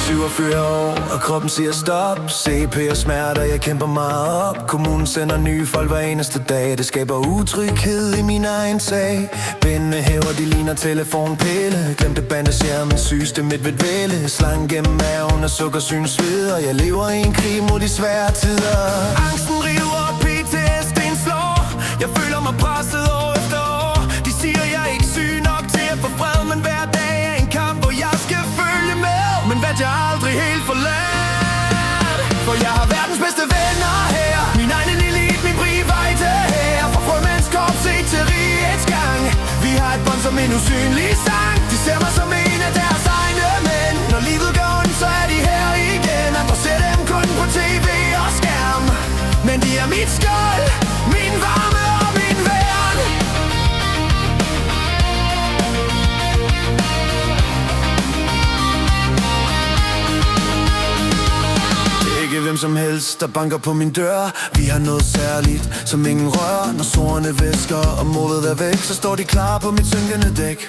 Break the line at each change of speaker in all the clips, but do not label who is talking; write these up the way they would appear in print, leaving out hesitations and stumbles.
47 år, og kroppen siger stop. CP og smerter, jeg kæmper mig op. Kommunen sender nye folk hver eneste dag. Det skaber utryghed i min egen sag. Bindene hæver, de ligner telefonpille. Glemte bandagere, men sygeste midt ved et væle. Slangen gennem maven og sukkersyn sved. Og jeg lever i en krig mod de svære tider. Angsten river, PTSD'en slår. Jeg føler mig presset år efter år. De siger jeg er ikke syg nok til at få fred, men hver dag er en kamp, hvor jeg skal følge med. Men hvad jeg aldrig helt forladt, for jeg har verdens bedste venner her. Min egen elite, min private her. Fra frømandskorp til rigets gang. Vi har et bånd som en usynlig sang. De ser mig som en af deres egne mænd. Når livet går ondt, så er de her igen. Andre ser dem kun på tv og skærm, men de er mit skjold, min varme og min værn. Ikke hvem som helst, der banker på min dør. Vi har noget særligt, som ingen rører. Når sorene væsker og modet er væk, så står de klar på mit synkende dæk.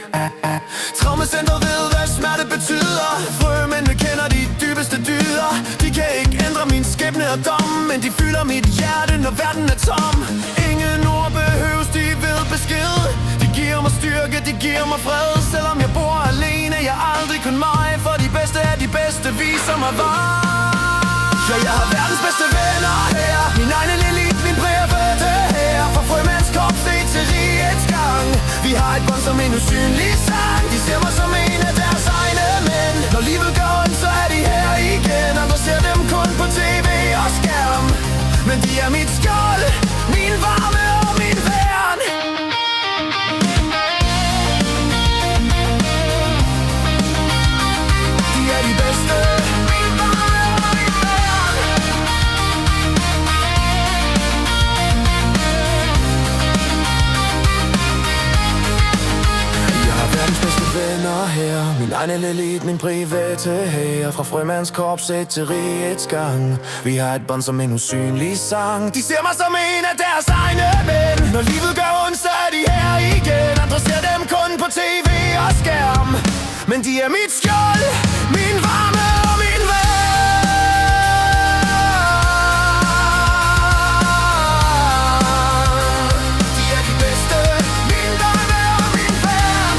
Traumacenter ved, hvad smerte betyder. Frømændene kender de dybeste dyder. De kan ikke ændre min skæbne og dom, men de fylder mit hjerte, når verden er tom. Ingen ord behøves, de ved besked. De giver mig styrke, de giver mig fred. Selvom jeg bor alene, jeg aldrig kun mig. For de bedste af de bedste viser mig vej. Ja, jeg har verdens bedste venner her. Min egen elite, min private her. Fra frømandskorp til rigets gang. Vi har et bånd som en usynlig sang. De ser mig som en af deres egne mænd. Når livet går ondt, så er de her igen. Andre ser dem kun på tv og skærm, men de er mit skjold, min varme og min værn. De er de bedste. Her. Min egen elite, min private her. Fra frømandskorp til rigets gang. Vi har et bånd som en usynlig sang. De ser mig som en af deres egne mænd. Når livet gør ondt, så er de her igen. Andre ser dem kun på tv og skærm, men de er mit skjold, min varme og min værn. De er de bedste, min varme og min værn.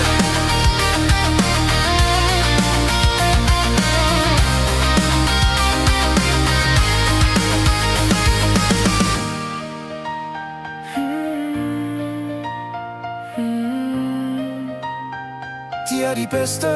De er de bedste.